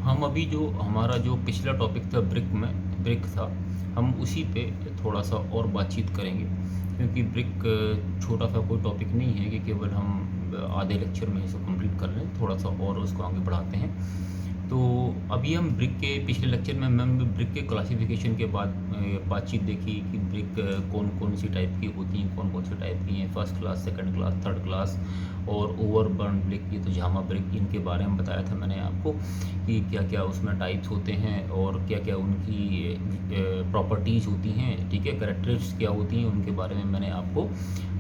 हम अभी जो हमारा जो पिछला टॉपिक था ब्रिक था, हम उसी पे थोड़ा सा और बातचीत करेंगे, क्योंकि ब्रिक छोटा सा कोई टॉपिक नहीं है कि केवल हम आधे लेक्चर में इसको कंप्लीट कर लें, थोड़ा सा और उसको आगे बढ़ाते हैं। तो अभी हम ब्रिक के पिछले लेक्चर में मैम ब्रिक के क्लासिफिकेशन के बाद बातचीत देखी कि ब्रिक कौन कौन सी टाइप की होती हैं, कौन कौन सी टाइप की हैं, first class, second class, third class और ओवरबर्न ब्रिक, ये तो झामा ब्रिक, इनके बारे में बताया था मैंने आपको कि क्या क्या उसमें टाइप्स होते हैं और क्या क्या उनकी प्रॉपर्टीज़ होती हैं, ठीक है, कैरेक्टरिस्टिक्स क्या होती हैं, उनके बारे में मैंने आपको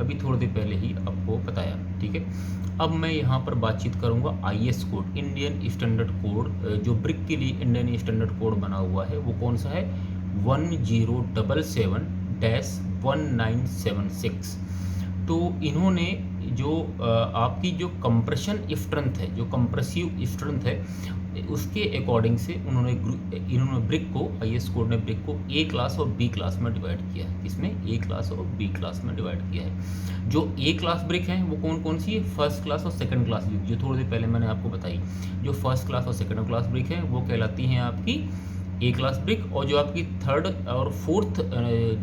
अभी थोड़ी देर पहले ही आपको बताया, ठीक है। अब मैं यहाँ पर बातचीत करूँगा IS code, Indian standard code. जो ब्रिक के लिए इंडियन स्टैंडर्ड कोड बना हुआ है वो कौन सा है? 1077-1976। तो इन्होंने जो आपकी जो कंप्रेशन स्ट्रेंथ है, जो कंप्रेसिव स्ट्रेंथ है, उसके अकॉर्डिंग से इन्होंने ब्रिक को, IS कोड ने ब्रिक को A क्लास और B क्लास में डिवाइड किया है। इसमें A क्लास और B क्लास में डिवाइड किया है। जो A क्लास ब्रिक हैं वो कौन कौन सी है? फर्स्ट क्लास और सेकंड क्लास ब्रिक, जो थोड़ी देर पहले मैंने आपको बताई। जो फर्स्ट क्लास और सेकंड क्लास ब्रिक हैं वो कहलाती हैं आपकी A क्लास ब्रिक, और जो आपकी थर्ड और फोर्थ,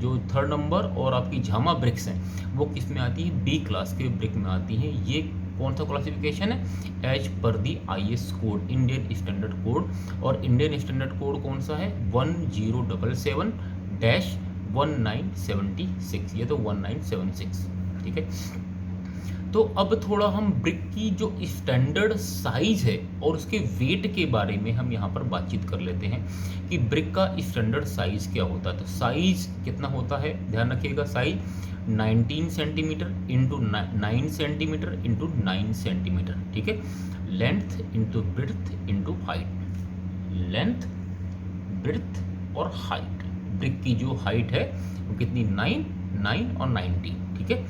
जो थर्ड नंबर और आपकी झामा ब्रिक्स हैं वो किस में आती है? B क्लास के ब्रिक में आती हैं। ये कौन सा क्लासिफिकेशन है? एज पर the IS code, Indian standard code. और इंडियन स्टैंडर्ड कोड कौन सा है? 1077-1976, ये तो 1976, ठीक है। तो अब थोड़ा हम ब्रिक की जो स्टैंडर्ड साइज है और उसके वेट के बारे में हम यहाँ पर बातचीत कर लेते हैं कि ब्रिक का स्टैंडर्ड साइज क्या होता है। तो साइज कितना होता है, ध्यान रखिएगा, size 19 centimetre into 9 centimetre into 9 centimetre, ठीक है। Length into breadth into height, length, breadth और हाइट। ब्रिक की जो हाइट है वो कितनी? 9 और 90, ठीक है।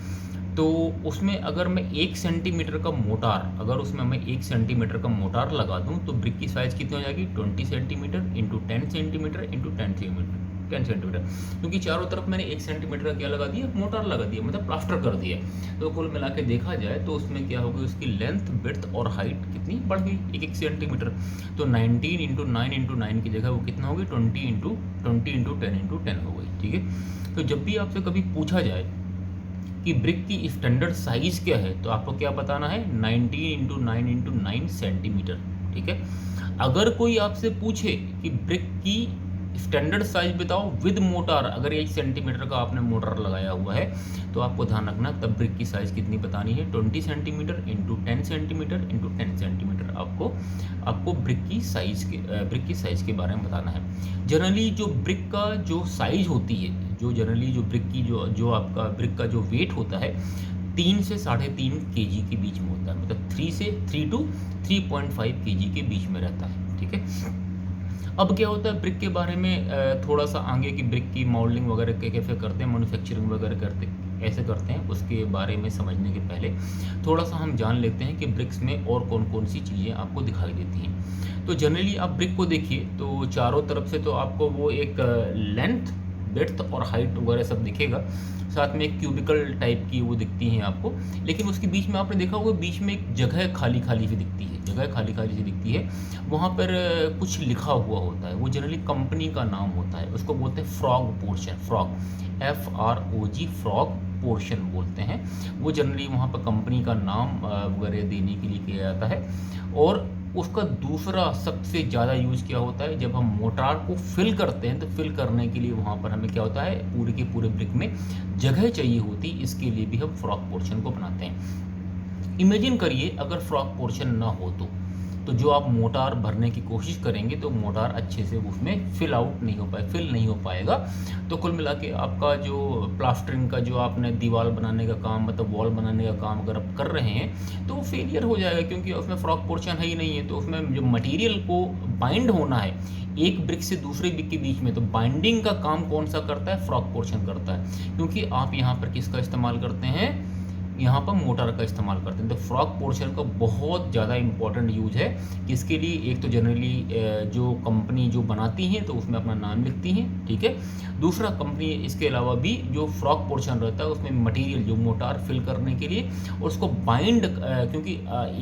तो उसमें अगर मैं 1 सेंटीमीटर का मोटार, अगर उसमें मैं 1 सेंटीमीटर का मोटार लगा दूं तो ब्रिक की साइज़ कितनी हो जाएगी? 20 centimetre into 10 centimetre into 10 centimetre, क्योंकि चारों तरफ मैंने 1 सेंटीमीटर का क्या लगा दिया? मोटार लगा दिया, मतलब प्लास्टर कर दिया। तो कुल मिला के देखा जाए तो उसमें क्या होगी? उसकी लेंथ, ब्रेड्थ और हाइट कितनी बढ़ गई? 1 सेंटीमीटर। तो 19 इंटू 9 इंटू 9 की जगह वो कितना होगी? 20 इंटू 10 इंटू 10 हो गई, ठीक है। तो जब भी आपसे कभी पूछा जाए कि ब्रिक की स्टैंडर्ड साइज क्या है तो आपको क्या बताना है? 19 इंटू 9 इंटू 9 सेंटीमीटर, ठीक है। अगर कोई आपसे पूछे कि ब्रिक की स्टैंडर्ड साइज बताओ विद मोटार, अगर 1 सेंटीमीटर का आपने मोटार लगाया हुआ है तो आपको ध्यान रखना तब ब्रिक की साइज कितनी बतानी है? 20 centimetre into 10 centimetre into 10 centimetre आपको ब्रिक की साइज के बारे में बताना है। जनरली जो ब्रिक का जो साइज होती है, जो जनरली जो ब्रिक की जो आपका ब्रिक का जो वेट होता है 3 से 3.5 kg के बीच में होता है, मतलब 3 to 3.5 kg के बीच में रहता है, ठीक है। अब क्या होता है ब्रिक के बारे में थोड़ा सा आगे कि ब्रिक की मॉडलिंग वगैरह कैसे करते हैं, मैन्युफैक्चरिंग वगैरह कैसे करते हैं, उसके बारे में समझने के पहले थोड़ा सा हम जान लेते हैं कि ब्रिक्स में और कौन कौन सी चीज़ें आपको दिखाई देती हैं। तो जनरली आप ब्रिक को देखिए तो चारों तरफ से तो आपको वो एक लेंथ, ब्रेड्थ और हाइट वगैरह सब दिखेगा, साथ में एक क्यूबिकल टाइप की वो दिखती हैं आपको, लेकिन उसके बीच में आपने देखा होगा बीच में एक जगह खाली खाली सी दिखती है, वहाँ पर कुछ लिखा हुआ होता है, वो जनरली कंपनी का नाम होता है, उसको बोलते हैं frog portion, frog, FROG, frog portion बोलते हैं। वो जनरली वहाँ पर कंपनी का नाम वगैरह देने के लिए किया जाता है। और उसका दूसरा सबसे ज़्यादा यूज़ क्या होता है? जब हम मोटार को फिल करते हैं तो फिल करने के लिए वहाँ पर हमें क्या होता है? पूरे के पूरे ब्रिक में जगह चाहिए होती, इसके लिए भी हम फ्रॉग पोर्शन को बनाते हैं। इमेजिन करिए अगर फ्रॉग पोर्शन ना हो तो जो आप मोटार भरने की कोशिश करेंगे तो मोटार अच्छे से उसमें फिल नहीं हो पाएगा। तो कुल मिला के आपका जो प्लास्टरिंग का जो आपने दीवार बनाने का काम, मतलब वॉल बनाने का काम अगर आप कर रहे हैं तो फेलियर हो जाएगा, क्योंकि उसमें फ्रॉग पोर्शन है ही नहीं है। तो उसमें जो मटेरियल को बाइंड होना है एक ब्रिक से दूसरे ब्रिक के बीच में, तो बाइंडिंग का काम कौन सा करता है? फ्रॉग पोर्शन करता है, क्योंकि आप यहाँ पर किसका इस्तेमाल करते हैं? यहाँ पर मोटर का इस्तेमाल करते हैं। तो फ्रॉग पोर्शन का बहुत ज़्यादा इंपॉर्टेंट यूज है, किसके लिए? एक तो जनरली जो कंपनी जो बनाती हैं तो उसमें अपना नाम लिखती हैं, ठीक है। दूसरा, कंपनी इसके अलावा भी जो फ्रॉग पोर्शन रहता है उसमें मटेरियल जो मोटार फिल करने के लिए, और उसको बाइंड, क्योंकि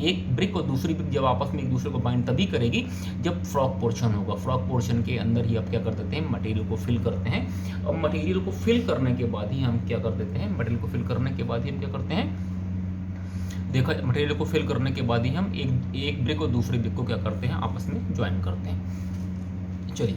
एक ब्रिक और दूसरी ब्रिक जब आपस में एक दूसरे को बाइंड तभी करेगी जब फ्रॉग पोर्शन होगा। फ्रॉग पोर्शन के अंदर ही आप क्या कर देते हैं? मटेरियल को फिल करते हैं। और मटेरियल को फिल करने के बाद ही हम क्या कर देते हैं? मटेरियल को फिल करने के बाद ही हम क्या करते हैं? देखा, मटेरियल को फिल करने के बाद ही हम एक ब्रिक और दूसरी ब्रिक को क्या करते हैं? आपस में ज्वाइन करते हैं। चलिए,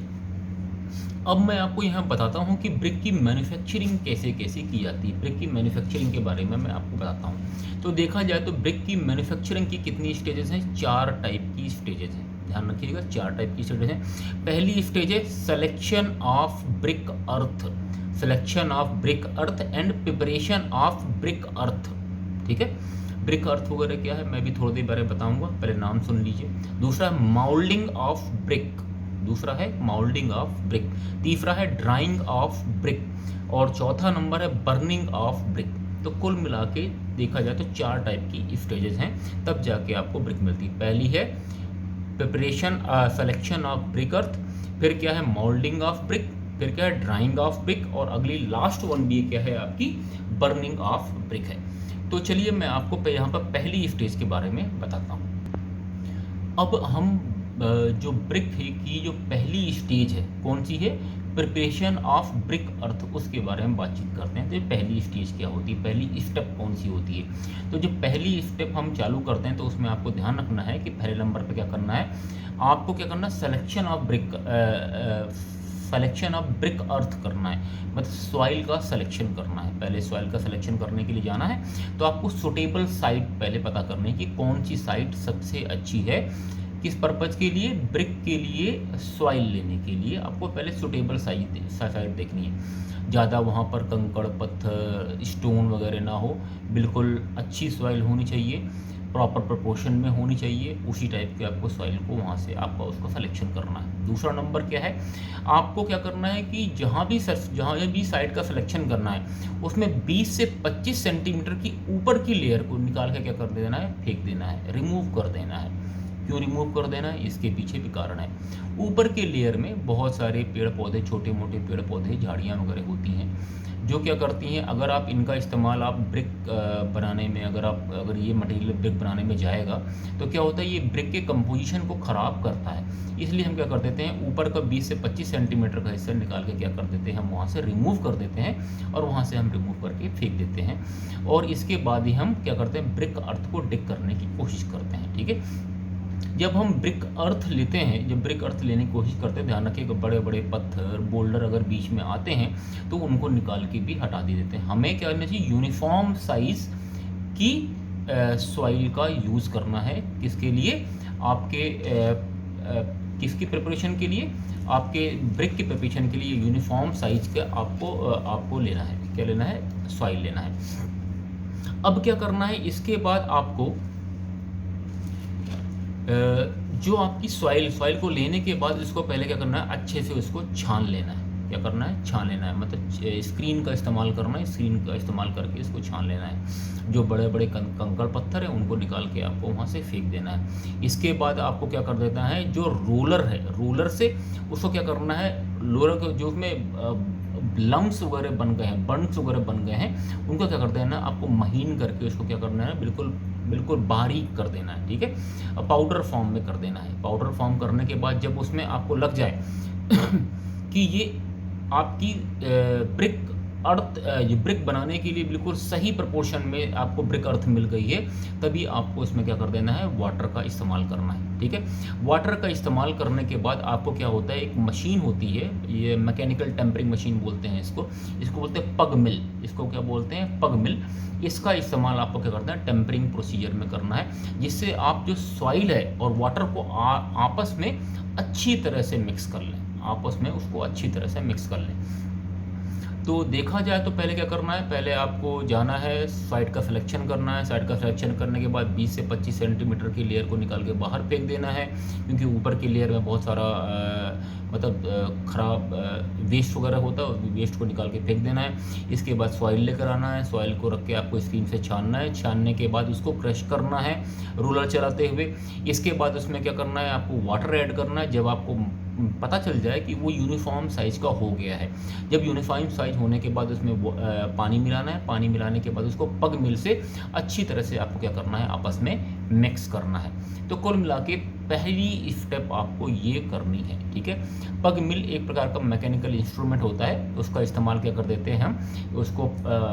अब मैं आपको यहाँ बताता हूँ कि ब्रिक की मैन्युफैक्चरिंग कैसे कैसे की जाती है। ब्रिक की मैन्युफैक्चरिंग के बारे में मैं आपको बताता हूँ। तो देखा जाए तो ब्रिक की मैन्युफैक्चरिंग की कितनी स्टेजेस हैं? 4 टाइप की स्टेजेस हैं, ध्यान रखिएगा, 4 टाइप की स्टेजेस हैं। पहली स्टेज है selection of brick earth, selection of brick earth and preparation of brick earth, ठीक है। ब्रिक अर्थ वगैरह क्या है मैं भी थोड़ी देर बारे में बताऊंगा, पहले नाम सुन लीजिए। दूसरा है माउल्डिंग ऑफ ब्रिक, दूसरा है माउल्डिंग ऑफ ब्रिक, तीसरा है ड्राइंग ऑफ ब्रिक, और चौथा नंबर है बर्निंग ऑफ ब्रिक। तो कुल मिला के देखा जाए तो 4 टाइप की स्टेजेस हैं, तब जाके आपको ब्रिक मिलती है। पहली है प्रिपरेशन सिलेक्शन ऑफ ब्रिक अर्थ, फिर क्या है? माउल्डिंग ऑफ ब्रिक, फिर क्या है? ड्राइंग ऑफ ब्रिक, और अगली लास्ट वन भी क्या है? आपकी बर्निंग ऑफ ब्रिक है। तो चलिए मैं आपको यहाँ पर पहली स्टेज के बारे में बताता हूँ। अब हम जो ब्रिक है की जो पहली स्टेज है कौन सी है? प्रिपरेशन ऑफ ब्रिक अर्थ, उसके बारे में बातचीत करते हैं। तो पहली स्टेज क्या होती है, पहली स्टेप कौन सी होती है? तो जो पहली स्टेप हम चालू करते हैं तो उसमें आपको ध्यान रखना है कि पहले नंबर पे क्या करना है, आपको क्या करना है? Selection of brick, selection of brick earth करना है, मतलब सॉइल का सिलेक्शन करना है। पहले सॉइल का सिलेक्शन करने के लिए जाना है तो आपको सुटेबल साइट पहले पता करनी है कि कौन सी साइट सबसे अच्छी है, किस पर्पज़ के लिए? ब्रिक के लिए, सॉइल लेने के लिए आपको पहले सुटेबल साइट देखनी है। ज़्यादा वहाँ पर कंकड़ पत्थर स्टोन वगैरह ना हो, बिल्कुल अच्छी सॉइल होनी चाहिए, प्रॉपर प्रोपोर्शन में होनी चाहिए, उसी टाइप के आपको सॉइल को वहाँ से आपका उसका सिलेक्शन करना है। दूसरा नंबर क्या है? आपको क्या करना है कि जहाँ भी साइट का सिलेक्शन करना है उसमें 20 से 25 सेंटीमीटर की ऊपर की लेयर को निकाल के क्या कर देना है? फेंक देना है, रिमूव कर देना है। क्यों रिमूव कर देना है? इसके पीछे भी कारण है। ऊपर के लेयर में बहुत सारे पेड़ पौधे, छोटे मोटे पेड़ पौधे, झाड़ियाँ वगैरह होती हैं जो क्या करती हैं, अगर आप इनका इस्तेमाल आप ब्रिक बनाने में, अगर ये मटेरियल ब्रिक बनाने में जाएगा तो क्या होता है? ये ब्रिक के कंपोजिशन को ख़राब करता है। इसलिए हम क्या कर देते हैं? ऊपर का 20 से 25 सेंटीमीटर का हिस्सा निकाल के क्या कर देते हैं? हम वहाँ से रिमूव कर देते हैं, और वहाँ से हम रिमूव करके फेंक देते हैं। और इसके बाद ही हम क्या करते हैं? ब्रिक अर्थ को डिग करने की कोशिश करते हैं, ठीक है। जब हम ब्रिक अर्थ लेते हैं, जब ब्रिक अर्थ लेने की कोशिश करते हैं, ध्यान रखिएगा बड़े बड़े पत्थर बोल्डर अगर बीच में आते हैं तो उनको निकाल के भी हटा देते हैं। हमें क्या करना चाहिए? यूनिफॉर्म साइज की सॉइल का यूज़ करना है। किसके लिए? आपके किसकी प्रिपरेशन के लिए? आपके ब्रिक की प्रिपरेशन के लिए यूनिफॉर्म साइज का आपको लेना है। क्या लेना है? सॉइल लेना है। अब क्या करना है? इसके बाद आपको जो आपकी सॉइल को लेने के बाद इसको पहले क्या करना है? अच्छे से उसको छान लेना है। क्या करना है? छान लेना है, मतलब स्क्रीन का इस्तेमाल करना है। स्क्रीन का इस्तेमाल करके इसको छान लेना है। जो बड़े बड़े कंकड़ पत्थर हैं उनको निकाल के आपको वहाँ से फेंक देना है। इसके बाद आपको क्या कर देना है? जो रोलर है, रोलर से उसको क्या करना है? रोलर को जो उसमें लम्स वगैरह बन गए हैं, बर्न्स वगैरह बन गए हैं, उनको क्या करते हैं ना, आपको महीन करके उसको क्या करना है? बिल्कुल बारीक कर देना है, ठीक है। पाउडर फॉर्म में कर देना है। पाउडर फॉर्म करने के बाद जब उसमें आपको लग जाए कि ये आपकी ब्रिक अर्थ, ये ब्रिक बनाने के लिए बिल्कुल सही प्रोपोर्शन में आपको ब्रिक अर्थ मिल गई है, तभी आपको इसमें क्या कर देना है? वाटर का इस्तेमाल करना है, ठीक है। वाटर का इस्तेमाल करने के बाद आपको क्या होता है? एक मशीन होती है, ये मैकेनिकल टेम्परिंग मशीन बोलते हैं इसको बोलते हैं पग मिल। इसको क्या बोलते हैं? पग मिल। इसका इस्तेमाल आपको क्या करना है? टेम्परिंग प्रोसीजर में करना है, जिससे आप जो सॉइल है और वाटर को आपस में अच्छी तरह से मिक्स कर लें, आपस में उसको अच्छी तरह से मिक्स कर लें। तो देखा जाए तो पहले क्या करना है? पहले आपको जाना है, साइड का सिलेक्शन करना है। साइड का सिलेक्शन करने के बाद 20 से 25 सेंटीमीटर की लेयर को निकाल के बाहर फेंक देना है, क्योंकि ऊपर की लेयर में बहुत सारा मतलब ख़राब वेस्ट वगैरह होता है, वेस्ट को निकाल के फेंक देना है। इसके बाद सॉइल लेकर आना है, सॉइल को रख के आपको स्क्रीन से छानना है, छानने के बाद उसको क्रश करना है रोलर चलाते हुए। इसके बाद उसमें क्या करना है, आपको वाटर ऐड करना है। जब आपको पता चल जाए कि वो यूनिफॉर्म साइज़ का हो गया है, जब यूनिफॉर्म साइज़ होने के बाद उसमें पानी मिलाना है, पानी मिलाने के बाद उसको पग मिल से अच्छी तरह से आपको क्या करना है, आपस में मिक्स करना है। तो कुल मिला के पहली स्टेप आपको ये करनी है, ठीक है। पग मिल एक प्रकार का मैकेनिकल इंस्ट्रूमेंट होता है, उसका इस्तेमाल क्या कर देते हैं हम, उसको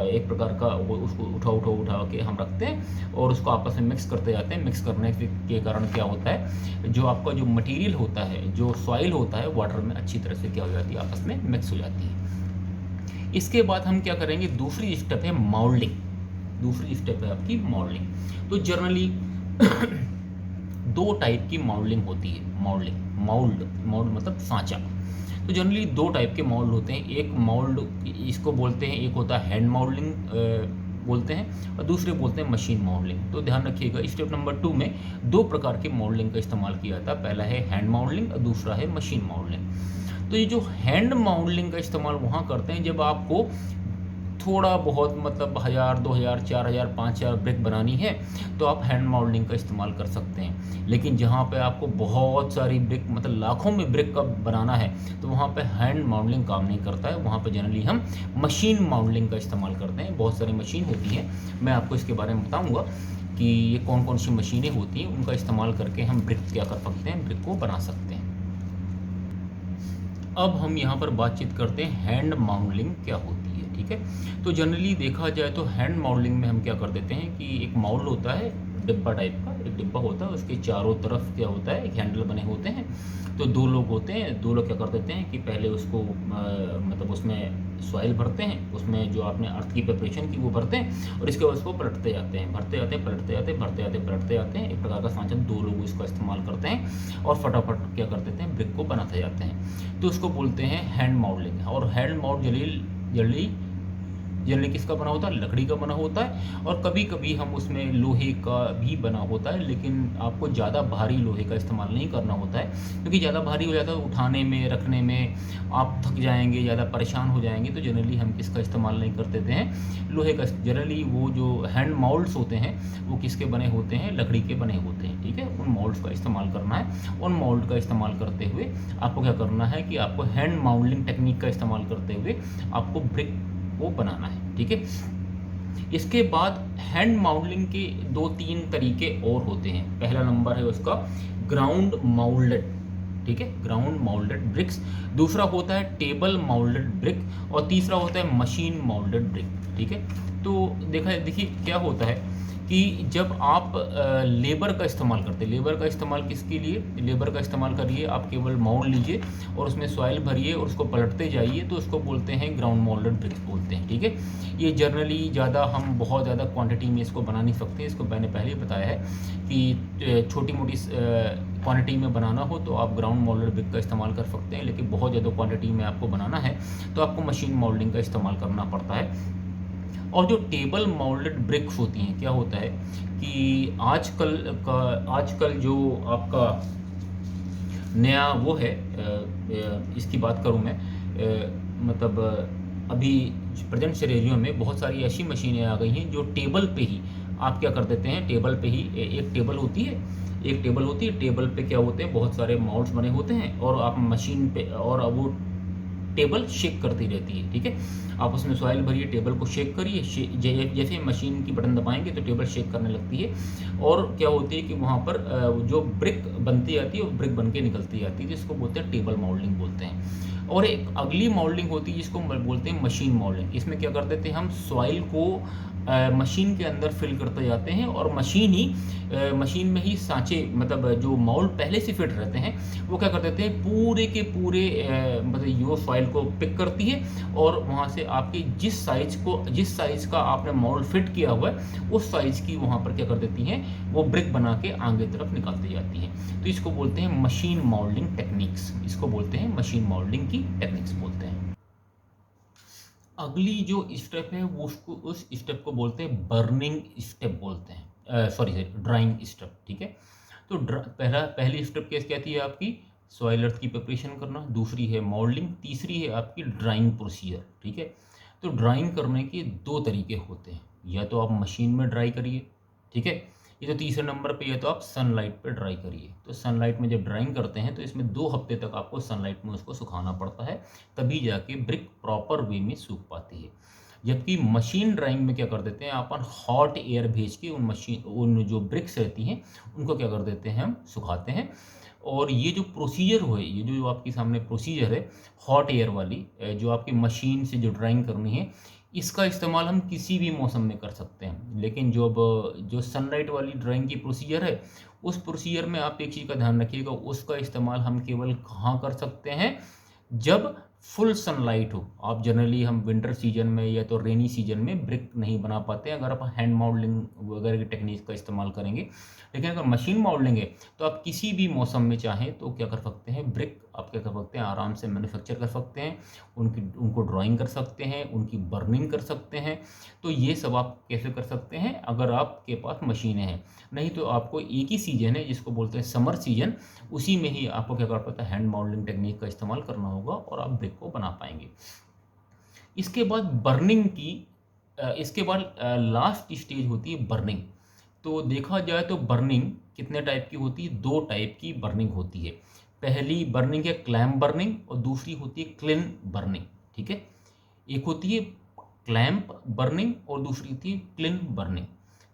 एक प्रकार का उसको उठा के हम रखते हैं और उसको आपस में मिक्स करते जाते हैं। मिक्स करने के कारण क्या होता है, जो आपका जो मटेरियल होता है, जो सॉइल होता है, वाटर में अच्छी तरह से क्या हो जाती है, आपस में मिक्स हो जाती है। इसके बाद हम क्या करेंगे, दूसरी स्टेप है मॉल्डिंग। दूसरी स्टेप है आपकी मॉल्डिंग। तो जनरली दो टाइप की मॉल्डिंग होती है। माउल्ड मतलब सांचा। तो जनरली दो टाइप के मोल्ड होते हैं। एक मोल्ड इसको बोलते हैं, एक होता है हैंड मोल्डिंग बोलते हैं, और दूसरे बोलते हैं मशीन मोल्डिंग। तो ध्यान रखिएगा, स्टेप नंबर 2 में दो प्रकार के मोल्डिंग का इस्तेमाल किया जाता है। पहला है हैंड मोल्डिंग और दूसरा है मशीन मोल्डिंग। तो ये जो हैंड मोल्डिंग का इस्तेमाल वहाँ करते हैं जब आपको थोड़ा बहुत मतलब 1000, 2000, 4000, 5000 ब्रिक बनानी है, तो आप हैंड मोल्डिंग का इस्तेमाल कर सकते हैं। लेकिन जहाँ पे आपको बहुत सारी ब्रिक मतलब लाखों में ब्रिक का बनाना है, तो वहाँ पे हैंड मोल्डिंग काम नहीं करता है। वहाँ पे जनरली हम मशीन मोल्डिंग का इस्तेमाल करते हैं। बहुत सारी मशीन होती हैं, मैं आपको इसके बारे में बताऊँगा कि ये कौन कौन सी मशीनें होती हैं, उनका इस्तेमाल करके हम ब्रिक क्या कर सकते हैं, ब्रिक को बना सकते हैं। अब हम यहाँ पर बातचीत करते हैं हैंड मोल्डिंग क्या होती है, ठीक है। तो जनरली देखा जाए तो हैंड मोल्डिंग में हम क्या कर देते हैं कि एक माउल्ड होता है, डिब्बा टाइप का एक डिब्बा होता है, उसके चारों तरफ क्या होता है, एक हैंडल बने होते हैं। तो दो लोग होते हैं, दो लोग क्या कर देते हैं कि पहले उसको मतलब उसमें सॉइल भरते हैं, उसमें जो आपने अर्थ की प्रिपरेशन की वो भरते हैं, और इसके बाद उसको पलटते जाते हैं, भरते जाते हैं, पलटते जाते हैं, भरते जाते हैं, पलटते जाते हैं। एक प्रकार का सांचा, दो लोग इसका इस्तेमाल करते हैं और फटाफट क्या कर देते हैं, ब्रिक को बनाते जाते हैं। तो उसको बोलते हैं हैंड मोल्डिंग। और हैंड मोल्ड जल्दी जनरली किसका बना होता है, लकड़ी का बना होता है, और कभी कभी हम उसमें लोहे का भी बना होता है। लेकिन आपको ज़्यादा भारी लोहे का इस्तेमाल नहीं करना होता है, क्योंकि ज़्यादा भारी हो जाता है, उठाने में रखने में आप थक जाएंगे, ज़्यादा परेशान हो जाएंगे। तो जनरली हम किसका इस्तेमाल नहीं कर देते हैं, लोहे का। जनरली वो जो हैंड मोल्ड्स होते हैं वो किसके बने होते हैं, लकड़ी के बने होते हैं, ठीक है। उन मोल्ड्स का इस्तेमाल करना है। उन मोल्ड का इस्तेमाल करते हुए आपको क्या करना है कि आपको हैंड मोल्डिंग टेक्निक का इस्तेमाल करते हुए आपको ब्रिक को बनाना है, ठीक है। इसके बाद हैंड माउल्डिंग के 2-3 तरीके और होते हैं। पहला नंबर है उसका ग्राउंड माउल्डेड, ठीक है, ग्राउंड माउल्डेड ब्रिक्स। दूसरा होता है टेबल माउल्डेड ब्रिक, और तीसरा होता है मशीन माउल्डेड ब्रिक, ठीक है। तो देखिए क्या होता है कि जब आप लेबर का इस्तेमाल करते हैं, लेबर का इस्तेमाल किसके लिए, लेबर का इस्तेमाल करिए, आप केवल माउल्ड लीजिए और उसमें सॉइल भरिए और उसको पलटते जाइए, तो उसको बोलते हैं ग्राउंड माउल्डेड ब्रिक्स बोलते हैं, ठीक है। ये जनरली ज़्यादा हम बहुत ज़्यादा क्वांटिटी में इसको बना नहीं सकते। इसको मैंने पहले ही बताया है कि छोटी मोटी क्वांटिटी में बनाना हो तो आप ग्राउंड माउल्डेड ब्रिक का इस्तेमाल कर सकते हैं, लेकिन बहुत ज़्यादा क्वांटिटी में आपको बनाना है तो आपको मशीन माउल्डिंग का इस्तेमाल करना पड़ता है। और जो टेबल माउल्डेड ब्रिक्स होती हैं, क्या होता है कि आजकल जो आपका नया वो है, इसकी बात करूं मैं, मतलब अभी प्रेजेंट सिनेरियो में बहुत सारी ऐसी मशीनें आ गई हैं जो टेबल पे ही आप क्या कर देते हैं, टेबल पे ही एक टेबल होती है, टेबल पे क्या होते हैं, बहुत सारे माउल्ड्स बने होते हैं, और आप मशीन पे, और अब वो टेबल शेक करती रहती है, ठीक है। आप उसमें सॉइल भरिए, टेबल को शेक करिए, जैसे मशीन की बटन दबाएंगे तो टेबल शेक करने लगती है, और क्या होती है कि वहाँ पर जो ब्रिक बनती जाती है वो ब्रिक बन के निकलती जाती है, जिसको बोलते हैं टेबल मोल्डिंग बोलते हैं। और एक अगली मोल्डिंग होती है जिसको बोलते हैं मशीन मोल्डिंग। इसमें क्या कर देते हैं, हम सॉइल को मशीन के अंदर फिल करते जाते हैं, और मशीन में ही सांचे, मतलब जो मोल्ड पहले से फिट रहते हैं वो क्या कर देते हैं, पूरे के पूरे मतलब यो सॉइल को पिक करती है, और वहाँ से आपके जिस साइज़ का आपने मोल्ड फिट किया हुआ है उस साइज़ की वहाँ पर क्या कर देती हैं, वो ब्रिक बना के आगे तरफ निकालती जाती हैं। तो इसको बोलते हैं मशीन मोल्डिंग टेक्निक्स, इसको बोलते हैं मशीन मोल्डिंग की टेक्निक्स बोलते हैं। अगली जो स्टेप है वो उस स्टेप को बोलते हैं बर्निंग स्टेप बोलते हैं, सॉरी ड्राइंग स्टेप, ठीक है। तो पहली स्टेप क्या थी आपकी, सॉइल अर्थ की प्रिपरेशन करना, दूसरी है मॉडलिंग, तीसरी है आपकी ड्राइंग प्रोसीजर। ठीक है, तो ड्राइंग करने के दो तरीके होते हैं, या तो आप मशीन में ड्राई करिए, ठीक है, ये तो तीसरे नंबर पे, या तो आप सनलाइट पे ड्राई करिए। तो सनलाइट में जब ड्राइंग करते हैं तो इसमें 2 हफ्ते तक आपको सनलाइट में उसको सुखाना पड़ता है, तभी जाके ब्रिक प्रॉपर वे में सूख पाती है। जबकि मशीन ड्राइंग में क्या कर देते हैं, अपन हॉट एयर भेज के उन जो ब्रिक्स रहती हैं उनको क्या कर देते हैं, हम सुखाते हैं। और ये जो प्रोसीजर हो, ये जो आपके सामने प्रोसीजर है हॉट एयर वाली, जो आपकी मशीन से जो ड्राइंग करनी है, इसका इस्तेमाल हम किसी भी मौसम में कर सकते हैं। लेकिन जो सनलाइट वाली ड्राइंग की प्रोसीजर है, उस प्रोसीजर में आप एक चीज़ का ध्यान रखिएगा, उसका इस्तेमाल हम केवल कहाँ कर सकते हैं, जब फुल सनलाइट हो। आप जनरली हम विंटर सीजन में या तो रेनी सीजन में ब्रिक नहीं बना पाते हैं, अगर आप हैंड मॉडलिंग वगैरह की टेक्निक का इस्तेमाल करेंगे। लेकिन अगर मशीन मॉडलिंग है तो आप किसी भी मौसम में चाहें तो क्या कर सकते हैं, ब्रिक आप क्या कर सकते हैं, आराम से मैन्युफैक्चर कर सकते हैं, उनको ड्राइंग कर सकते हैं, उनकी बर्निंग कर सकते हैं। तो ये सब आप कैसे कर सकते हैं, अगर आपके पास मशीनें हैं। नहीं तो आपको एक ही सीजन है जिसको बोलते हैं समर सीजन, उसी में ही आपको क्या कर पाता है, हैंड मॉडलिंग टेक्निक का इस्तेमाल करना होगा और आप ब्रिक को बना पाएंगे। इसके बाद बर्निंग की इसके बाद लास्ट स्टेज होती है बर्निंग। तो देखा जाए तो बर्निंग कितने टाइप की होती है, 2 टाइप की बर्निंग होती है। पहली बर्निंग है क्लैम्प बर्निंग और दूसरी होती है क्लिन बर्निंग। ठीक है, एक होती है क्लैम्प बर्निंग और दूसरी होती है क्लिन बर्निंग।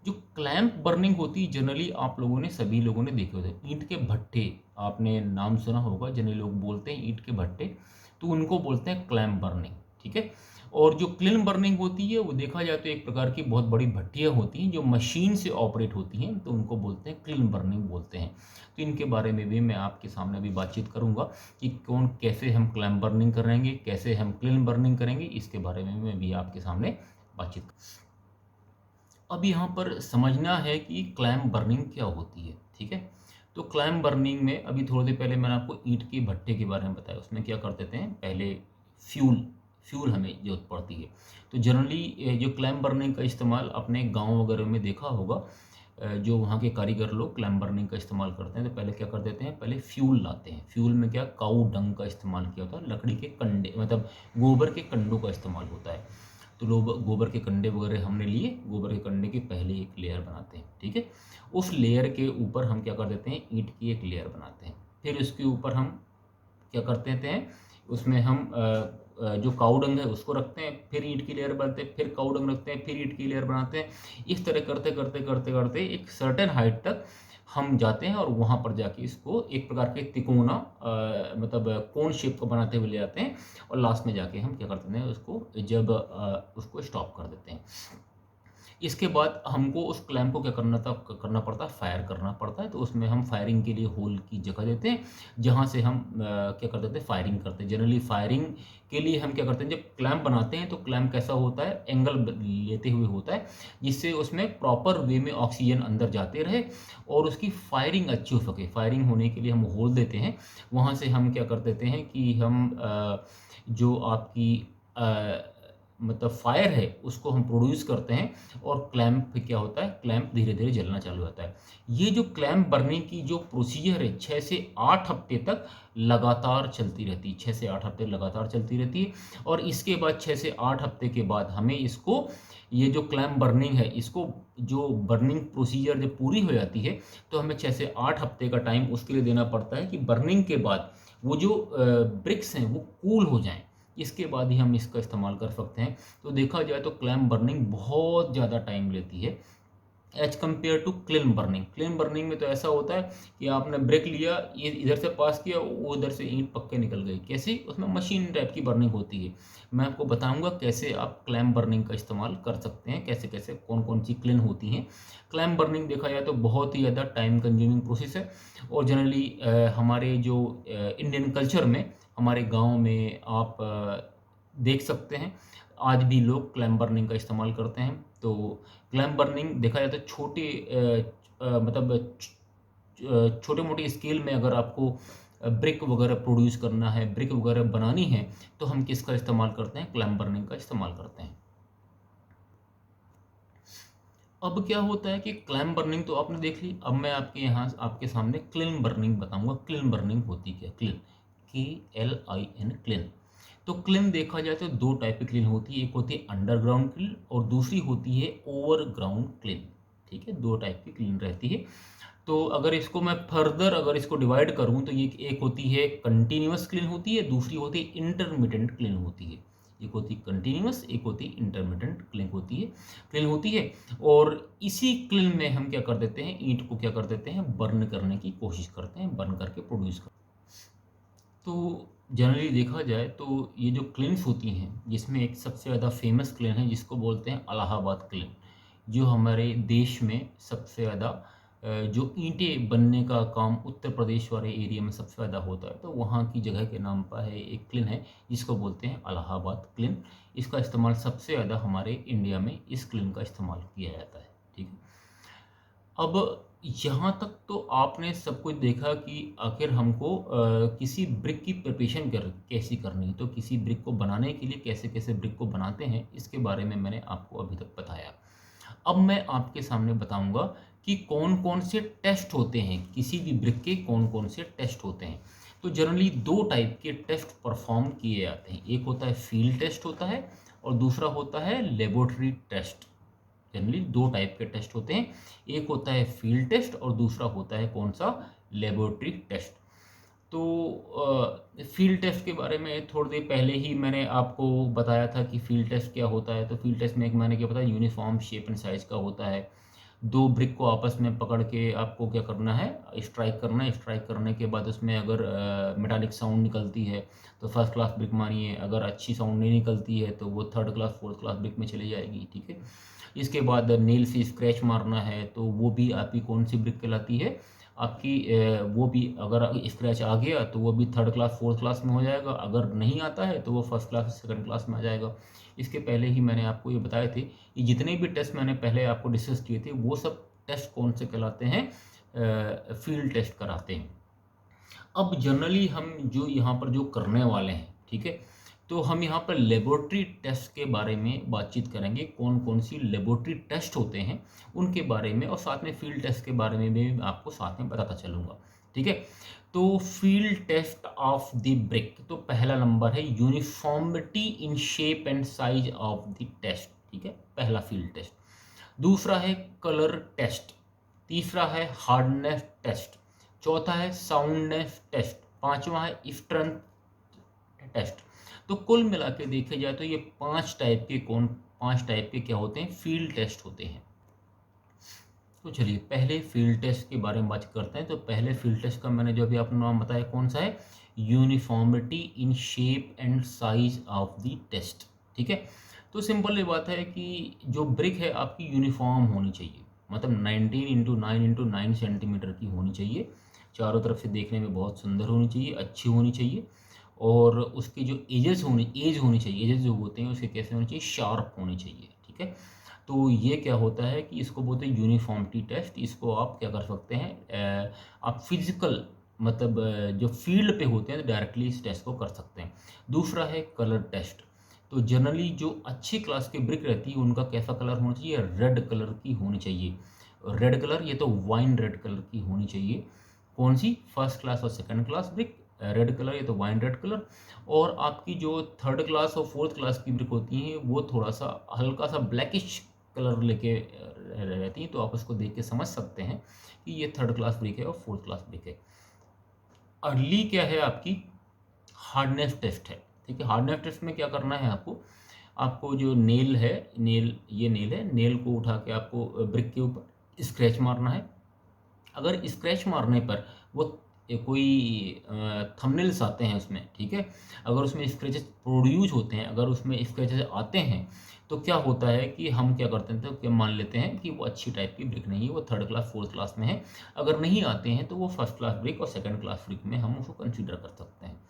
जो क्लैम्प बर्निंग होती है जनरली आप लोगों ने, सभी लोगों ने देखे होते हैं, ईंट के भट्टे, आपने नाम सुना होगा, जनरली लोग बोलते हैं ईंट के भट्टे, तो उनको बोलते हैं क्लैम्प बर्निंग। ठीक है, और जो क्लीन बर्निंग होती है वो देखा जाए तो एक प्रकार की बहुत बड़ी भट्टियाँ होती हैं जो मशीन से ऑपरेट होती हैं, तो उनको बोलते हैं क्लीन बर्निंग बोलते हैं। तो इनके बारे में भी मैं आपके सामने अभी बातचीत करूंगा कि कैसे हम क्लैम्प बर्निंग करेंगे, कैसे हम क्लीन बर्निंग करेंगे, इसके बारे में मैं भी आपके सामने बातचीत। अब यहाँ पर समझना है कि क्लैम्प बर्निंग क्या होती है। ठीक है, तो क्लैम्प बर्निंग में अभी थोड़ी देर पहले मैंने आपको ईंट के भट्टे के बारे में बताया, उसमें क्या कर देते हैं, पहले फ्यूल हमें जरूरत पड़ती है। तो जनरली जो क्लैम्प बर्निंग का इस्तेमाल अपने गांव वगैरह में देखा होगा, जो वहाँ के कारीगर लोग क्लैम्प बर्निंग का इस्तेमाल करते हैं, तो पहले क्या कर देते हैं, पहले फ्यूल लाते हैं। फ्यूल में क्या, काऊ डंग का इस्तेमाल किया होता है, लकड़ी के कंडे, मतलब गोबर के कंडों का इस्तेमाल होता है। तो लोग गोबर के कंडे वगैरह हमने लिए, गोबर के कंडे की पहले एक लेयर बनाते हैं। ठीक है, उस लेयर के ऊपर हम क्या कर देते हैं, ईंट की एक लेयर बनाते हैं। फिर उसके ऊपर हम क्या करते हैं, उसमें हम जो काउडंग है उसको रखते हैं, फिर ईंट की लेयर बनाते हैं, फिर काउडंग रखते हैं, फिर ईंट की लेयर बनाते हैं। इस तरह करते करते करते करते एक सर्टेन हाइट तक हम जाते हैं और वहाँ पर जाके इसको एक प्रकार के तिकोना मतलब कोन शेप को बनाते हुए ले जाते हैं, और लास्ट में जाके हम क्या करते हैं, उसको जब उसको स्टॉप कर देते हैं। इसके बाद हमको उस क्लैंप को क्या करना पड़ता है, फायर करना पड़ता है। तो उसमें हम फायरिंग के लिए होल की जगह देते हैं, जहाँ से हम क्या कर देते हैं, फायरिंग करते हैं। जनरली फायरिंग के लिए हम क्या करते हैं, जब क्लैंप बनाते हैं तो क्लैंप कैसा होता है, एंगल लेते हुए होता है, जिससे उसमें प्रॉपर वे में ऑक्सीजन अंदर जाते रहे और उसकी फायरिंग अच्छी हो सके। फायरिंग होने के लिए हम होल देते हैं, वहाँ से हम क्या कर देते हैं कि हम जो आपकी मतलब फायर है उसको हम प्रोड्यूस करते हैं, और क्लैंप क्या होता है, क्लैंप धीरे धीरे जलना चालू होता है। ये जो क्लैंप बर्निंग की जो प्रोसीजर है 6 से 8 हफ्ते तक लगातार चलती रहती है, 6 से 8 हफ्ते लगातार चलती रहती है। और इसके बाद 6 से 8 हफ्ते के बाद हमें इसको, ये जो क्लैंप बर्निंग है, इसको जो बर्निंग प्रोसीजर जब पूरी हो जाती है तो हमें 6 से 8 हफ्ते का टाइम उसके लिए देना पड़ता है कि बर्निंग के बाद वो जो ब्रिक्स हैं वो कूल हो जाएं, इसके बाद ही हम इसका इस्तेमाल कर सकते हैं। तो देखा जाए तो क्लैंप बर्निंग बहुत ज़्यादा टाइम लेती है as compare to clean burning. Clean burning में तो ऐसा होता है कि आपने ब्रेक लिया, ये इधर से पास किया, वो उधर से ईंट पक्के निकल गई। कैसे, उसमें मशीन टाइप की बर्निंग होती है। मैं आपको बताऊंगा कैसे आप क्लैंप बर्निंग का इस्तेमाल कर सकते हैं, कैसे कैसे कौन कौन सी क्लीन होती हैं। क्लैंप बर्निंग देखा जाए तो बहुत ही ज़्यादा टाइम कंज्यूमिंग प्रोसेस है, और जनरली हमारे जो इंडियन कल्चर में, हमारे गाँव में आप देख सकते हैं आज भी लोग क्लैंप बर्निंग का इस्तेमाल करते हैं। तो क्लैंप बर्निंग देखा जाए तो छोटे मतलब छोटे मोटे स्केल में अगर आपको ब्रिक वगैरह प्रोड्यूस करना है, ब्रिक वगैरह बनानी है, तो हम किसका इस्तेमाल करते हैं, क्लैंप बर्निंग का इस्तेमाल करते हैं। अब क्या होता है कि क्लैम बर्निंग तो आपने देख ली। अब मैं आपके यहाँ आपके सामने क्लिन बर्निंग बताऊंगा। क्लिन बर्निंग होती क्या? Clean, KLIN, clean. तो क्लिन देखा जाए तो दो टाइप की क्लिन होती है, एक होती है अंडरग्राउंड क्लिन और दूसरी होती है ओवरग्राउंड क्लिन। ठीक है, दो टाइप की क्लिन रहती है। तो अगर इसको मैं फर्दर अगर इसको डिवाइड करूं तो ये एक होती है कंटिन्यूअस क्लीन होती है, दूसरी होती है इंटरमिटेंट क्लीन होती है। एक होती है कंटिन्यूअस, एक होती है इंटरमिटेंट क्लीन होती है। और इसी क्लीन में हम क्या कर देते हैं, ईंट को क्या कर देते हैं, बर्न करने की कोशिश करते हैं, बर्न करके प्रोड्यूस करते हैं। तो जनरली देखा जाए तो ये जो क्लीन्स होती हैं, जिसमें एक सबसे ज़्यादा फेमस क्लीन है जिसको बोलते हैं इलाहाबाद क्लीन, जो हमारे देश में सबसे ज़्यादा जो ईंटें बनने का काम उत्तर प्रदेश वाले एरिया में सबसे ज़्यादा होता है, तो वहाँ की जगह के नाम पर है एक क्लिन है जिसको बोलते हैं इलाहाबाद क्लिन। इसका इस्तेमाल सबसे ज़्यादा हमारे इंडिया में इस क्लिन का इस्तेमाल किया जाता है। ठीक है, अब यहाँ तक तो आपने सब कुछ देखा कि आखिर हमको किसी ब्रिक की प्रिपरेशन कैसी करनी है, तो किसी ब्रिक को बनाने के लिए कैसे कैसे ब्रिक को बनाते हैं, इसके बारे में मैंने आपको अभी तक बताया। अब मैं आपके सामने बताऊंगा कि कौन कौन से टेस्ट होते हैं, किसी भी ब्रिक के कौन कौन से टेस्ट होते हैं। तो जनरली दो टाइप के टेस्ट परफॉर्म किए जाते हैं, एक होता है फील्ड टेस्ट होता है और दूसरा होता है लेबोरेटरी टेस्ट। जनरली दो टाइप के टेस्ट होते हैं, एक होता है फील्ड टेस्ट और दूसरा होता है कौन सा, लेबोरेटरी टेस्ट। तो फील्ड टेस्ट के बारे में थोड़ी देर पहले ही मैंने आपको बताया था कि फील्ड टेस्ट क्या होता है। तो फील्ड टेस्ट में एक मैंने क्या बताया, यूनिफॉर्म शेप एंड साइज का होता है। दो ब्रिक को आपस में पकड़ के आपको क्या करना है, स्ट्राइक करना है। स्ट्राइक करने के बाद उसमें अगर मेटालिक साउंड निकलती है तो फर्स्ट क्लास ब्रिक मानिए, अगर अच्छी साउंड नहीं निकलती है तो वो third class fourth class brick में चली जाएगी। ठीक है, इसके बाद नेल से स्क्रैच मारना है तो वो भी आपकी कौन सी ब्रिक कहलाती है, आपकी वो भी अगर स्क्रैच आ गया तो वो भी थर्ड क्लास फोर्थ क्लास में हो जाएगा, अगर नहीं आता है तो वो फर्स्ट क्लास सेकंड क्लास में आ जाएगा। इसके पहले ही मैंने आपको ये बताए थे, ये जितने भी टेस्ट मैंने पहले आपको डिस्कस किए थे वो सब टेस्ट कौन से कहलाते हैं, फील्ड टेस्ट कराते हैं। अब जनरली हम जो यहाँ पर जो करने वाले हैं, ठीक है, तो हम यहाँ पर लेबोरेटरी टेस्ट के बारे में बातचीत करेंगे, कौन कौन सी लेबोरेटरी टेस्ट होते हैं उनके बारे में, और साथ में फील्ड टेस्ट के बारे में भी आपको साथ में बताता चलूँगा। ठीक है, तो field test of the brick, तो पहला नंबर है uniformity in shape and size of the test. ठीक है, पहला फील्ड टेस्ट। दूसरा है कलर टेस्ट, तीसरा है हार्डनेस टेस्ट, चौथा है साउंडनेस टेस्ट, पांचवा है स्ट्रेंथ टेस्ट। तो कुल मिला के देखे जाए तो ये पांच टाइप के क्या होते हैं, फील्ड टेस्ट होते हैं। तो चलिए पहले फील्ड टेस्ट के बारे में बात करते हैं। तो पहले फील्ड टेस्ट का मैंने जो अभी आपको नाम बताया कौन सा है, uniformity in shape and size of the test. ठीक है, तो सिंपल ये बात है कि जो ब्रिक है आपकी यूनिफॉर्म होनी चाहिए, मतलब 19x9x9 सेंटीमीटर की होनी चाहिए, चारों तरफ से देखने में बहुत सुंदर होनी चाहिए, अच्छी होनी चाहिए, और उसकी जो एज होनी चाहिए, एजेस जो होते हैं उसके कैसे होनी चाहिए, शार्प होनी चाहिए। ठीक है, तो ये क्या होता है कि इसको बोलते हैं यूनिफॉर्मिटी टेस्ट। इसको आप क्या कर सकते हैं, आप फिजिकल मतलब जो फील्ड पे होते हैं तो डायरेक्टली इस टेस्ट को कर सकते हैं। दूसरा है कलर टेस्ट। तो जनरली जो अच्छी क्लास की ब्रिक रहती है उनका कैसा कलर होना चाहिए, रेड कलर की होनी चाहिए। रेड कलर, ये तो वाइन रेड कलर की होनी चाहिए। कौन सी, फर्स्ट क्लास और second class brick red colour, ये तो वाइन रेड कलर। और आपकी जो थर्ड क्लास और फोर्थ क्लास की ब्रिक होती हैं वो थोड़ा सा हल्का सा ब्लैकिश कलर लेके रहती हैं, तो आप उसको देख के समझ सकते हैं कि ये थर्ड क्लास ब्रिक है और फोर्थ क्लास ब्रिक है। अर्ली क्या है आपकी, हार्डनेस टेस्ट है। ठीक है, हार्डनेस टेस्ट में क्या करना है आपको, आपको जो नेल है, ये नेल है, नेल को उठा के आपको ब्रिक के ऊपर स्क्रैच मारना है। अगर स्क्रैच मारने पर वो कोई थंबनेल्स आते हैं उसमें, ठीक है, अगर उसमें स्क्रैचेस प्रोड्यूस होते हैं, अगर उसमें स्क्रैचेस आते हैं तो क्या होता है कि हम क्या करते हैं, तो क्या मान लेते हैं कि वो अच्छी टाइप की ब्रिक नहीं है, वो थर्ड क्लास फोर्थ क्लास में है। अगर नहीं आते हैं तो वो फर्स्ट क्लास ब्रिक और सेकंड क्लास ब्रिक में हम उसको कंसीडर कर सकते हैं।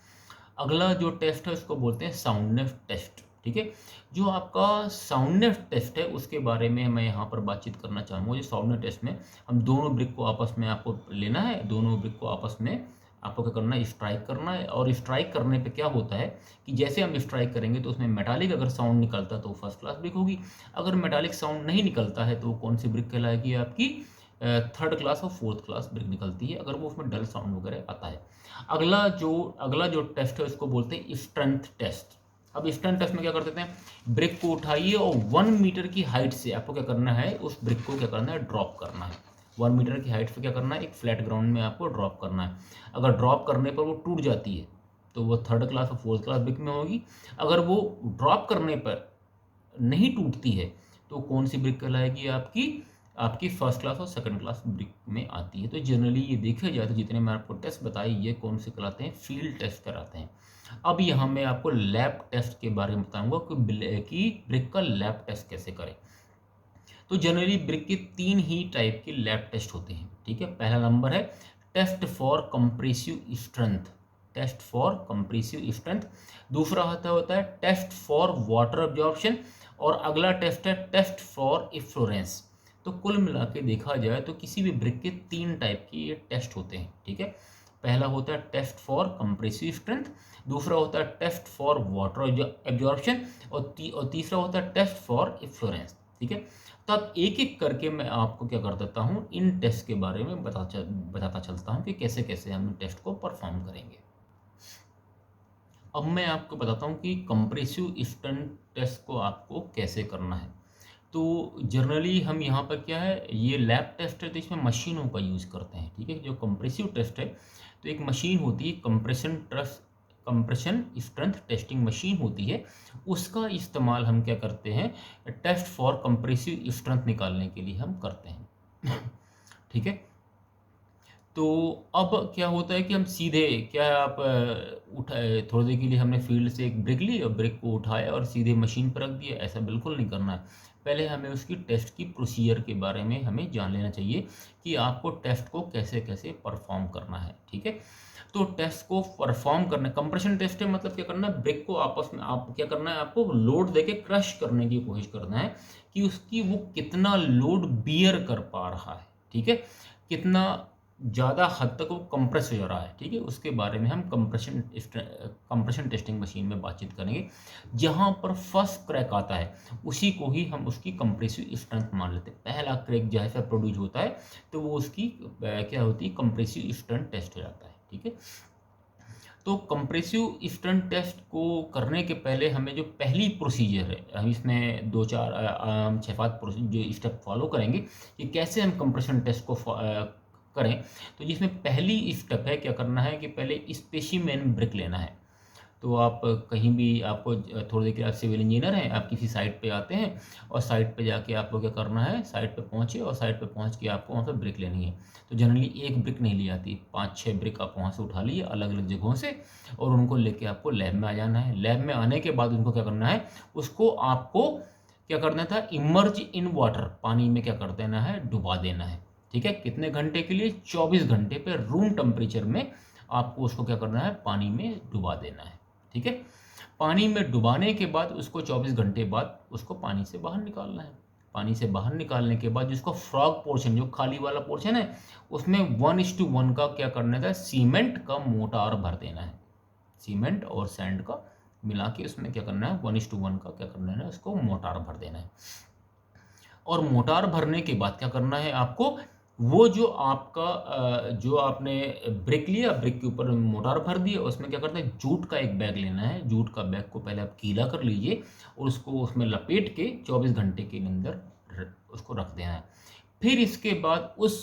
अगला जो टेस्ट है उसको बोलते हैं साउंडनेस टेस्ट। ठीक है, जो आपका साउंडनेस टेस्ट है उसके बारे में मैं यहाँ पर बातचीत करना चाहूँगा। जो साउंडनेस टेस्ट में हम दोनों ब्रिक को आपस में आपको लेना है, दोनों ब्रिक को आपस में आपको क्या करना है, स्ट्राइक करना है। और स्ट्राइक करने पे क्या होता है कि जैसे हम स्ट्राइक करेंगे तो उसमें मेटालिक अगर साउंड निकलता है तो फर्स्ट क्लास ब्रिक होगी। अगर मेटालिक साउंड नहीं निकलता है तो कौन सी ब्रिक कहलाएगी, आपकी थर्ड क्लास और फोर्थ क्लास ब्रिक निकलती है, अगर वो उसमें डल साउंड वगैरह आता है। अगला जो टेस्ट है उसको बोलते हैं स्ट्रेंथ टेस्ट। अब स्ट्रेंथ टेस्ट में क्या कर देते हैं, ब्रिक को उठाइए और 1 मीटर की हाइट से आपको क्या करना है, उस ब्रिक को क्या करना है, ड्रॉप करना है। 1 मीटर की हाइट पे क्या करना है, एक फ्लैट ग्राउंड में आपको ड्रॉप करना है। अगर ड्रॉप करने पर वो टूट जाती है तो वो थर्ड क्लास और फोर्थ क्लास ब्रिक में होगी। अगर वो ड्रॉप करने पर नहीं टूटती है तो कौन सी ब्रिक कहलाएगी, आपकी आपकी फर्स्ट क्लास और सेकंड क्लास ब्रिक में आती है। तो जनरली ये देखा जाए तो जितने मैं आपको टेस्ट बताए ये कौन से कहलाते हैं, फील्ड टेस्ट कराते हैं। अब यहाँ मैं आपको लैब टेस्ट के बारे में बताऊंगा कि ब्रिक का लैब टेस्ट कैसे करें। तो जनरली ब्रिक के 3 ही टाइप के लैब टेस्ट होते हैं, ठीक है। पहला नंबर है test for compressive strength, test for compressive strength. दूसरा होता है टेस्ट फॉर वाटर एब्जॉर्प्शन, और अगला टेस्ट है टेस्ट फॉर इफ्लोरेंस। तो कुल मिला के देखा जाए तो किसी भी ब्रिक के 3 टाइप के ये टेस्ट होते हैं, ठीक है। पहला होता है टेस्ट फॉर कंप्रेसिव स्ट्रेंथ, दूसरा होता है टेस्ट फॉर वाटर एब्जॉर्प्शन, और तीसरा होता है टेस्ट फॉर इफ्लोरेंस, ठीक है। तो अब एक एक करके मैं आपको क्या कर देता हूँ, इन टेस्ट के बारे में बताता चलता हूँ कि कैसे कैसे हम इन टेस्ट को परफॉर्म करेंगे। अब मैं आपको बताता हूँ कि कंप्रेसिव स्ट्रेंथ टेस्ट को आपको कैसे करना है। तो जनरली हम यहाँ पर क्या है, ये लैब टेस्ट है तो इसमें मशीनों का यूज़ करते हैं, ठीक है। जो कंप्रेसिव टेस्ट है तो एक मशीन होती है, कंप्रेशन स्ट्रेंथ टेस्टिंग मशीन होती है, उसका इस्तेमाल हम क्या करते हैं, टेस्ट फॉर कंप्रेसिव स्ट्रेंथ निकालने के लिए हम करते हैं ठीक है। तो अब क्या होता है कि हम सीधे क्या आप उठाए, थोड़ी देर के लिए हमने फील्ड से एक ब्रिक ली और ब्रिक को उठाया और सीधे मशीन पर रख दिया, ऐसा बिल्कुल नहीं करना है। पहले हमें उसकी टेस्ट की प्रोसीजर के बारे में हमें जान लेना चाहिए कि आपको टेस्ट को कैसे कैसे परफॉर्म करना है, ठीक है। तो टेस्ट को परफॉर्म करना, कंप्रेशन टेस्ट है मतलब क्या करना है, ब्रिक को आपस में आप क्या करना है, आपको लोड देके क्रश करने की कोशिश करना है कि उसकी वो कितना लोड बियर कर पा रहा है, ठीक है, कितना ज़्यादा हद तक वो कंप्रेस हो रहा है, ठीक है। उसके बारे में हम कंप्रेशन टेस्टिंग मशीन में बातचीत करेंगे। जहाँ पर फर्स्ट क्रैक आता है उसी को ही हम उसकी कंप्रेसिव स्ट्रेंथ मान लेते हैं। पहला क्रैक जैसा प्रोड्यूस होता है तो वो उसकी क्या होती है, कंप्रेसिव स्ट्रेंथ टेस्ट हो जाता है, ठीक है। तो कंप्रेसिव स्ट्रेंथ टेस्ट को करने के पहले हमें जो पहली प्रोसीजर है, हम इसमें 2-4 6-7 जो स्टेप फॉलो करेंगे कि कैसे हम कंप्रेशन टेस्ट को करें। तो जिसमें पहली स्टेप है, क्या करना है कि पहले स्पेसिमेन ब्रिक लेना है। तो आप कहीं भी, आपको थोड़ी देर के आप सिविल इंजीनियर हैं, आप किसी साइट पे आते हैं और साइट पे जाके आपको क्या करना है, साइट पे पहुँचे और साइट पे पहुँच के आपको वहाँ पे ब्रिक लेनी है। तो जनरली एक ब्रिक नहीं ली जाती, 5-6 ब्रिक आप वहाँ से उठा लिए अलग अलग जगहों से, और उनको लेके आपको लैब में आ जाना है। लैब में आने के बाद उनको क्या करना है, उसको आपको क्या करना था, इमर्ज इन वाटर, पानी में क्या कर देना है, डुबा देना है, ठीक है। कितने घंटे के लिए, 24 घंटे पे रूम टेम्परेचर में आपको उसको क्या करना है, पानी में डुबा देना है, ठीक है। पानी में डुबाने के बाद उसको 24 घंटे बाद उसको पानी से बाहर निकालना है। पानी से बाहर निकालने के बाद जिसको फ्रॉग पोर्शन, जो खाली वाला पोर्शन है, उसमें 1:1 का क्या करना था, सीमेंट का मोटार भर देना है। सीमेंट और सैंड का मिला के उसमें क्या करना है, 1:1 का क्या करना है, उसको मोटार भर देना है। और मोटार भरने के बाद क्या करना है आपको, वो जो आपका जो आपने ब्रिक लिया, ब्रिक के ऊपर मोटार भर दिया, उसमें क्या करते हैं, जूट का एक बैग लेना है। जूट का बैग को पहले आप गीला कर लीजिए और उसको उसमें लपेट के 24 घंटे के अंदर उसको रख देना है। फिर इसके बाद उस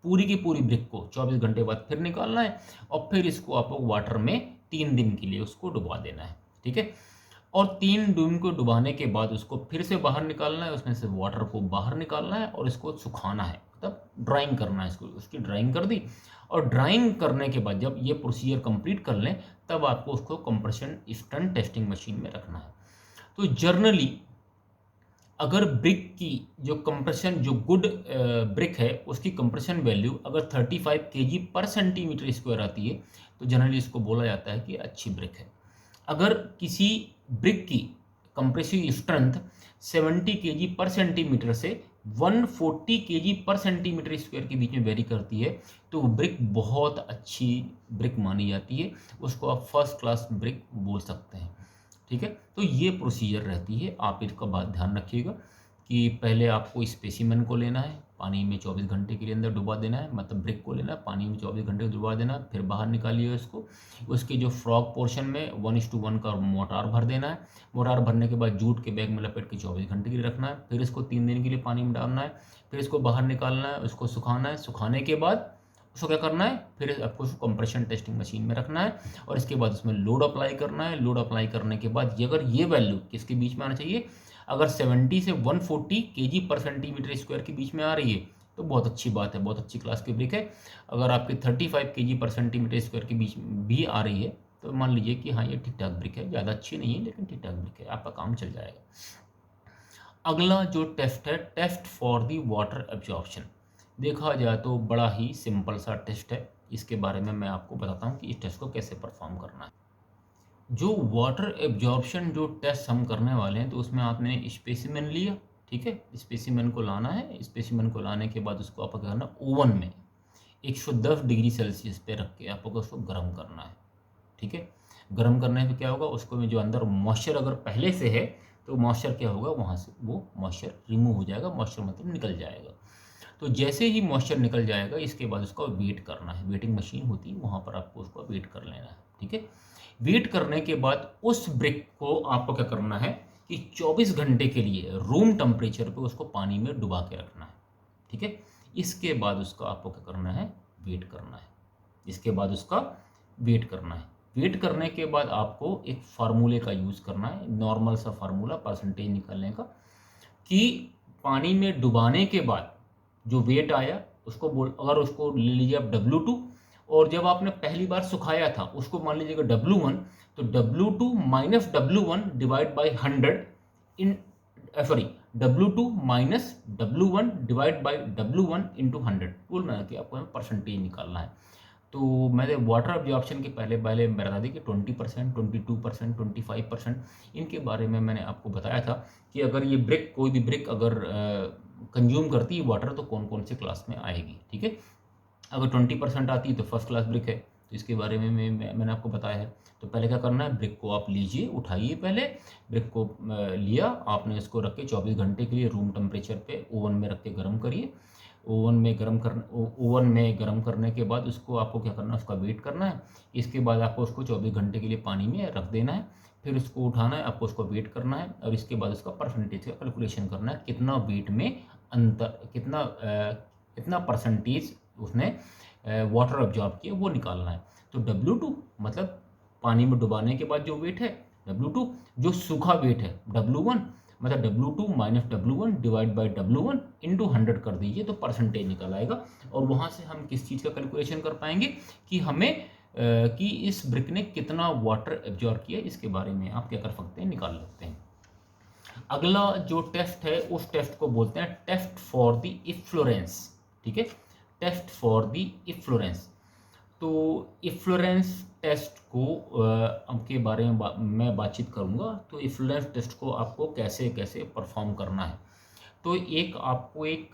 पूरी की पूरी ब्रिक को 24 घंटे बाद फिर निकालना है और फिर इसको आपको वाटर में 3 दिन के लिए उसको डुबा देना है, ठीक है। और 3 दिन को डुबाने के बाद उसको फिर से बाहर निकालना है, उसमें से वाटर को बाहर निकालना है और इसको सुखाना है, मतलब ड्राइंग करना है इसको। उसकी ड्राइंग कर दी, और ड्राइंग करने के बाद जब ये प्रोसीजर कंप्लीट कर लें तब आपको उसको कंप्रेशन स्ट्रेंथ टेस्टिंग मशीन में रखना है। तो जर्नली अगर ब्रिक की जो कंप्रेशन, जो गुड ब्रिक है उसकी कंप्रेशन वैल्यू अगर 35 kg पर सेंटीमीटर स्क्वायर आती है तो जनरली इसको बोला जाता है कि अच्छी ब्रिक है। अगर किसी ब्रिक की कंप्रेसिव स्ट्रेंथ 70 kg पर सेंटीमीटर से 140 केजी पर सेंटीमीटर स्क्वायर के बीच में वेरी करती है तो ब्रिक बहुत अच्छी ब्रिक मानी जाती है, उसको आप फर्स्ट क्लास ब्रिक बोल सकते हैं। ठीक है, तो ये प्रोसीजर रहती है। आप इसका बात ध्यान रखिएगा कि पहले आपको स्पेसिमेन को लेना है, पानी में 24 घंटे के लिए अंदर डुबा देना है, मतलब ब्रिक को लेना है, पानी में 24 घंटे डुबा देना है, फिर बाहर निकालिए उसको। उसके जो फ्रॉग पोर्शन में 1:1 का मोटार भर देना है। मोटार भरने के बाद जूट के बैग में लपेट के 24 घंटे के लिए रखना है। फिर इसको 3 दिन के लिए पानी में डालना है, फिर इसको बाहर निकालना है, उसको सुखाना है। सुखाने के बाद उसको क्या करना है, फिर आपको उसको कंप्रेशन टेस्टिंग मशीन में रखना है और इसके बाद उसमें लोड अप्लाई करना है। लोड अप्लाई करने के बाद अगर ये वैल्यू किसके बीच में आना चाहिए, अगर 70 से 140 केजी पर सेंटीमीटर स्क्वायर के बीच में आ रही है तो बहुत अच्छी बात है, बहुत अच्छी क्लास की ब्रिक है। अगर आपके 35 केजी पर सेंटीमीटर स्क्वायर के बीच में भी आ रही है तो मान लीजिए कि हाँ ये ठीक ठाक ब्रिक है, ज़्यादा अच्छी नहीं है लेकिन ठीक ठाक ब्रिक है, आपका काम चल जाएगा। अगला जो टेस्ट है, test for the water absorption. देखा जाए तो बड़ा ही सिंपल सा टेस्ट है, इसके बारे में मैं आपको बताता हूँ कि इस टेस्ट को कैसे परफॉर्म करना है। जो वाटर एब्जॉर्प्शन जो टेस्ट हम करने वाले हैं तो उसमें आपने स्पेसिमेन लिया, ठीक है, स्पेसिमेन को लाना है। स्पेसिमेन को लाने के बाद उसको आपको क्या करना है, ओवन में 110 डिग्री सेल्सियस पे रख के आपको उसको गर्म करना है। ठीक है, गर्म करने से क्या होगा, उसको में जो अंदर मॉइस्चर अगर पहले से है तो मॉइस्चर क्या होगा, वहाँ से वो मॉइस्चर रिमूव हो जाएगा, मॉइस्चर मतलब निकल जाएगा। तो जैसे ही मॉइस्चर निकल जाएगा इसके बाद उसका वेट करना है, वेटिंग मशीन होती है वहाँ पर आपको उसका वेट कर लेना है। ठीक है, वेट करने के बाद उस ब्रिक को आपको क्या करना है कि 24 घंटे के लिए रूम टेम्परेचर पे उसको पानी में डुबा के रखना है। ठीक है, इसके बाद उसका आपको क्या करना है, वेट करना है। इसके बाद उसका वेट करना है। वेट करने के बाद आपको एक फार्मूले का यूज़ करना है, नॉर्मल सा फार्मूला परसेंटेज निकालने का, कि पानी में डुबाने के बाद जो वेट आया उसको अगर उसको ले लीजिए आप W2, और जब आपने पहली बार सुखाया था उसको मान लीजिएगा W1, तो W2 minus W1 divide by 100 in sorry W2 minus W1 divide by W1 into 100 बोलना है कि आपको परसेंटेज निकालना है। तो मैंने वाटर एब्जॉर्प्शन के पहले पहले मैं बता दी कि 20%, 22%, 25%, इनके बारे में मैंने आपको बताया था कि अगर ये ब्रिक, कोई भी ब्रिक अगर कंज्यूम करती है वाटर तो कौन कौन से क्लास में आएगी। ठीक है, अगर 20% आती है तो फर्स्ट क्लास ब्रिक है, तो इसके बारे में मैंने आपको बताया है। तो पहले क्या करना है, ब्रिक को आप लीजिए, उठाइए, पहले ब्रिक को लिया आपने, इसको रख के 24 घंटे के लिए रूम टेम्परेचर पे ओवन में रख के गर्म करिए। ओवन में गर्म करने के बाद उसको आपको क्या करना है, उसका वेट करना है। इसके बाद आपको उसको 24 घंटे के लिए पानी में रख देना है, फिर उसको उठाना है, आपको उसको वेट करना है और इसके बाद उसका परसेंटेज का कैलकुलेशन करना है, कितना वेट में अंतर, कितना परसेंटेज उसने वाटर ऑब्जॉर्ब किया वो निकालना है। तो W2 मतलब पानी में डुबाने के बाद जो वेट है W2, जो सूखा वेट है W1, मतलब W2 minus W1 divide by W1 into 100 कर दीजिए तो परसेंटेज निकल आएगा। और वहाँ से हम किस चीज़ का कैलकुलेशन कर पाएंगे कि हमें कि इस ब्रिक ने कितना वाटर एब्जॉर्ब किया, इसके बारे में आप क्या कर सकते हैं, निकाल सकते हैं। अगला जो टेस्ट है उस टेस्ट को बोलते हैं टेस्ट फॉर द इफ्लोरेंस। ठीक है, टेस्ट फॉर द इफ्लोरेंस। तो इफ्लोरेंस टेस्ट को के बारे में मैं बातचीत करूंगा। तो इफ्लोरेंस टेस्ट को आपको कैसे कैसे परफॉर्म करना है, तो आपको एक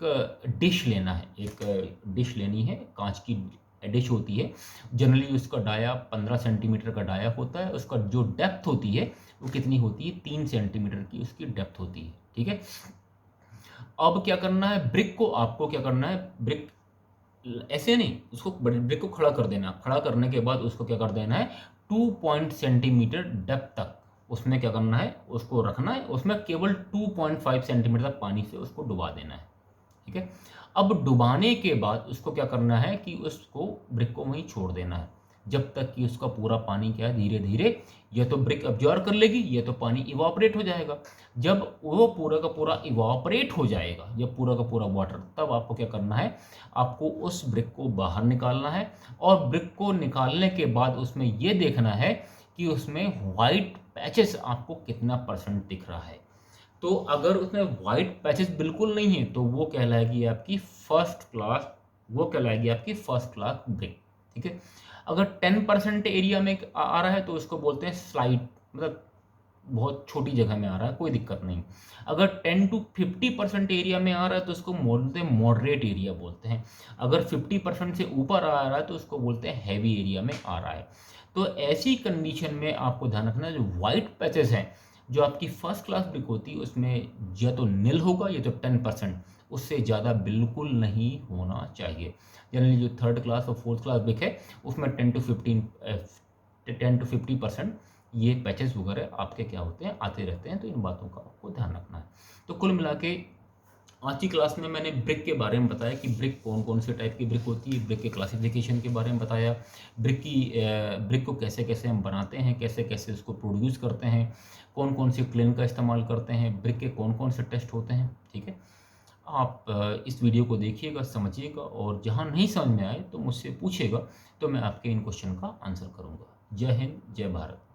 डिश लेना है, एक डिश लेनी है, कांच की डिश होती है, जनरली उसका डाया 15 सेंटीमीटर का डाया होता है। उसका जो डेप्थ होती है वो कितनी होती है, 3 सेंटीमीटर की उसकी डेप्थ होती है। ठीक है, अब क्या करना है, ब्रिक को आपको क्या करना है, ब्रिक ऐसे नहीं, उसको ब्रिक को खड़ा कर देना, खड़ा करने के बाद उसको क्या कर देना है, 2 सेंटीमीटर डेप्थ तक उसमें क्या करना है, उसको रखना है, उसमें केवल 2.5 सेंटीमीटर तक पानी से उसको डुबा देना है। ठीक है, अब डुबाने के बाद उसको क्या करना है कि उसको ब्रिक को वहीं छोड़ देना है जब तक कि उसका पूरा पानी क्या है, धीरे धीरे या तो ब्रिक अब्जॉर्ब कर लेगी या तो पानी इवापोरेट हो जाएगा। जब वो पूरा का पूरा इवापोरेट हो जाएगा, जब पूरा का पूरा वाटर, तब आपको क्या करना है, आपको उस ब्रिक को बाहर निकालना है। और ब्रिक को निकालने के बाद उसमें ये देखना है कि उसमें वाइट पैचेस आपको कितना परसेंट दिख रहा है। तो अगर उसमें वाइट पैचेस बिल्कुल नहीं है तो वो कहलाएगी आपकी फर्स्ट क्लास ब्रिक। ठीक है, अगर 10% एरिया में आ रहा है तो उसको बोलते हैं स्लाइट, मतलब बहुत छोटी जगह में आ रहा है, कोई दिक्कत नहीं। अगर 10 to 50% एरिया में आ रहा है तो उसको बोलते हैं मॉडरेट एरिया बोलते हैं। अगर 50% से ऊपर आ रहा है तो उसको बोलते हैं हैवी एरिया में आ रहा है। तो ऐसी कंडीशन में आपको ध्यान रखना है, जो वाइट पैचेस हैं, जो आपकी फर्स्ट क्लास ब्रिक होती है उसमें या तो नील होगा या तो 10%, उससे ज़्यादा बिल्कुल नहीं होना चाहिए। जनरली जो थर्ड क्लास और फोर्थ क्लास ब्रिक है उसमें 10 to 50% ये पैचेस वगैरह आपके क्या होते हैं, आते रहते हैं। तो इन बातों का आपको ध्यान रखना है। तो कुल मिला के आज की क्लास में मैंने ब्रिक के बारे में बताया कि ब्रिक कौन कौन से टाइप की ब्रिक होती है, ब्रिक के क्लासिफिकेशन के बारे में बताया, ब्रिक को कैसे कैसे हम बनाते हैं, कैसे कैसे उसको प्रोड्यूस करते हैं, कौन कौन से प्लेन का इस्तेमाल करते हैं, ब्रिक के कौन कौन से टेस्ट होते हैं। ठीक है, आप इस वीडियो को देखिएगा, समझिएगा, और जहाँ नहीं समझ में आए तो मुझसे पूछिएगा, तो मैं आपके इन क्वेश्चन का आंसर करूँगा। जय हिंद, जय भारत।